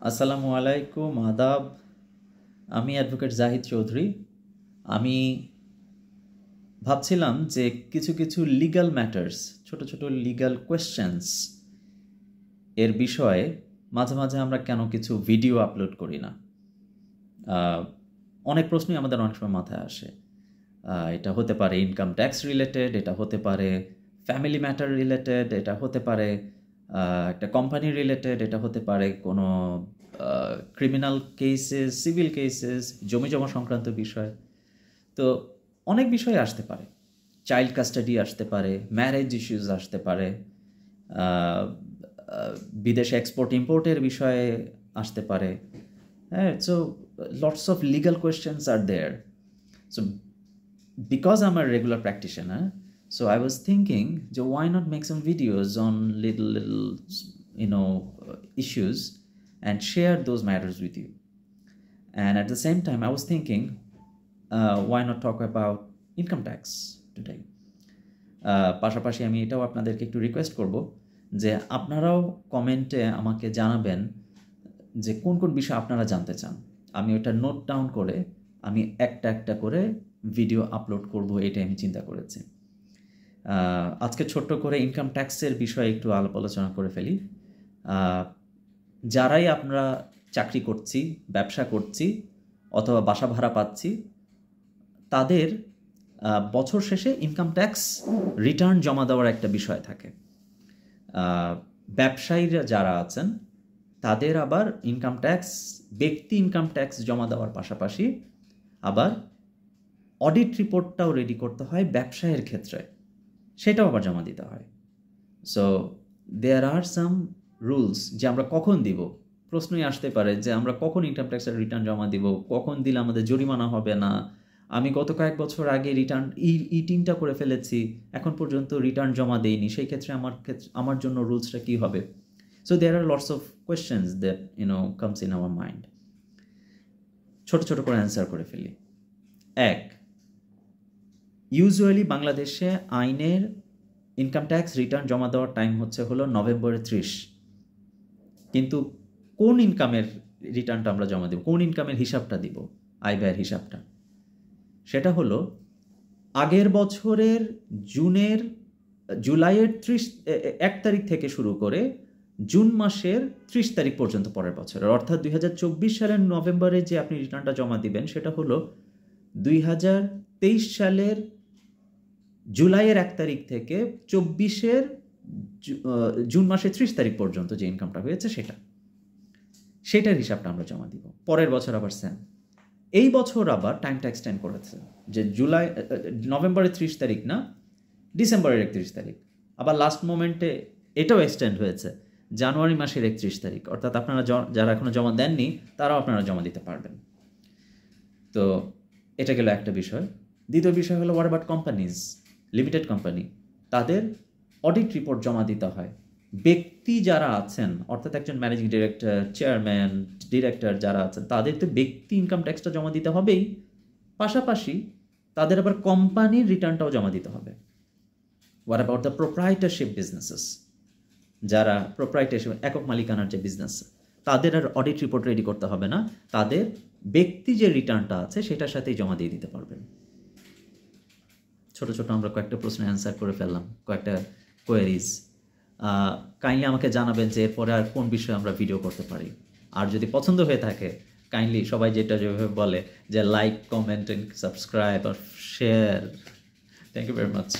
আসসালামু আলাইকুম, আদাব। আমি অ্যাডভোকেট জাহিদ চৌধুরী। আমি ভাবছিলাম যে কিছু কিছু লিগ্যাল ম্যাটার্স, ছোট ছোট লিগ্যাল কোয়েশ্চেন্স এর বিষয়ে মাঝে মাঝে আমরা কেন কিছু ভিডিও আপলোড করি না। অনেক প্রশ্নই আমাদের অনেক সময় মাথায় আসে। এটা হতে পারে ইনকাম ট্যাক্স রিলেটেড, এটা হতে পারে ফ্যামিলি ম্যাটার রিলেটেড, এটা হতে পারে একটা কোম্পানি রিলেটেড, এটা হতে পারে কোনো ক্রিমিনাল কেসেস, সিভিল কেসেস, জমি জমা সংক্রান্ত বিষয়। তো অনেক বিষয় আসতে পারে, চাইল্ড কাস্টাডি আসতে পারে, ম্যারেজ ইস্যুস আসতে পারে, বিদেশে এক্সপোর্ট ইম্পোর্টের বিষয়ে আসতে পারে। হ্যাঁ, so lots of legal questions are there. So because I'm a regular practitioner, so I was thinking, why not make some videos on little issues and share those matters with you. And at the same time, I was thinking, why not talk about income tax today. পাশাপাশি আমি এটাও আপনাদেরকে একটু request করব যে আপনারাও কমেন্টে আমাকে জানাবেন যে কোন কোন বিষয় আপনারা জানতে চান। আমি ওটা নোট ডাউন করে আমি একটা একটা করে ভিডিও আপলোড করব, এটাই আমি চিন্তা করেছি। আজকে ছোট্ট করে ইনকাম ট্যাক্সের বিষয়ে একটু আলাপ আলোচনা করে ফেলি। যারাই আমরা চাকরি করছি, ব্যবসা করছি অথবা বাসা ভাড়া পাচ্ছি, তাদের বছর শেষে ইনকাম ট্যাক্স রিটার্ন জমা দেওয়ার একটা বিষয় থাকে। ব্যবসায়ীরা যারা আছেন তাদের আবার ইনকাম ট্যাক্স, ব্যক্তি ইনকাম ট্যাক্স জমা দেওয়ার পাশাপাশি আবার অডিট রিপোর্টটাও রেডি করতে হয় ব্যবসায়ের ক্ষেত্রে, সেটাও আবার জমা দিতে হয়। So there R some rules যে আমরা কখন দিব। প্রশ্নই আসতে পারে যে আমরা কখন ইনকাম ট্যাক্সের রিটার্ন জমা দিব, কখন দিলে আমাদের জরিমানা হবে না। আমি গত কয়েক বছর আগে রিটার্ন ই3টা করে ফেলেছি, এখন পর্যন্ত রিটার্ন জমা দেইনি, সেই ক্ষেত্রে আমার জন্য রুলসটা কী হবে। So there are lots of questions that comes in our mind. ছোট ছোট করে অ্যান্সার করে ফেলি। এক, ইউজুয়ালি বাংলাদেশে আইনের ইনকাম ট্যাক্স রিটার্ন জমা দেওয়ার টাইম হলো নভেম্বরের 30। কিন্তু কোন ইনকামের রিটার্নটা আমরা জমা দেব, কোন ইনকামের হিসাবটা দিব, আয় ব্যয়ের হিসাবটা, সেটা হলো আগের বছরের জুলাইয়ের 1 তারিখ থেকে শুরু করে জুন মাসের 30 তারিখ পর্যন্ত পরের বছরের, অর্থাৎ 2024 সালের নভেম্বরে যে আপনি রিটার্নটা জমা দিবেন সেটা হলো 2023 সালের জুলাইয়ের 1 তারিখ থেকে 24-এর জুন মাসের 30 তারিখ পর্যন্ত যে ইনকামটা হয়েছে সেটার হিসাবটা আমরা জমা দিব। পরের বছর আবার সেম। এই বছর আবার টাইমটা এক্সটেন্ড করেছে যে নভেম্বরের 30 তারিখ না, ডিসেম্বরের 31 তারিখ। আবার লাস্ট মোমেন্টে এটাও এক্সটেন্ড হয়েছে জানুয়ারি মাসের 31 তারিখ। অর্থাৎ আপনারা যারা এখনও জমা দেননি তারাও আপনারা জমা দিতে পারবেন। তো এটা গেল একটা বিষয়। দ্বিতীয় বিষয় হলো what about companies, limited company, তাদের অডিট রিপোর্ট জমা দিতে হয়। ব্যক্তি যারা আছেন, অর্থাৎ একজন ম্যানেজিং ডিরেক্টর, চেয়ারম্যান, ডিরেক্টর যারা আছেন, তাদের তো ব্যক্তি ইনকাম ট্যাক্সটা জমা দিতে হবেই, পাশাপাশি তাদের আবার কোম্পানির রিটার্নটাও জমা দিতে হবে। হোয়াট অ্যাবাউট দ্য প্রোপ্রাইটারশিপ বিজনেসেস, যারা প্রোপ্রাইটারশিপ, একক মালিকানার যে বিজনেস, তাদের আর অডিট রিপোর্ট রেডি করতে হবে না, তাদের ব্যক্তি যে রিটার্নটা আছে সেটার সাথেই জমা দিয়ে দিতে পারবেন। ছোট ছোট আমরা কয়েকটা প্রশ্নের অ্যান্সার করে ফেললাম, কয়েকটা কোয়েরিজ। কাইন্ডলি আমাকে জানাবেন যে এরপরে আর কোন বিষয়ে আমরা ভিডিও করতে পারি। আর যদি পছন্দ হয়ে থাকে কাইন্ডলি সবাই যেভাবে বলে যে লাইক, কমেন্ট, সাবস্ক্রাইব আর share. Thank you very much.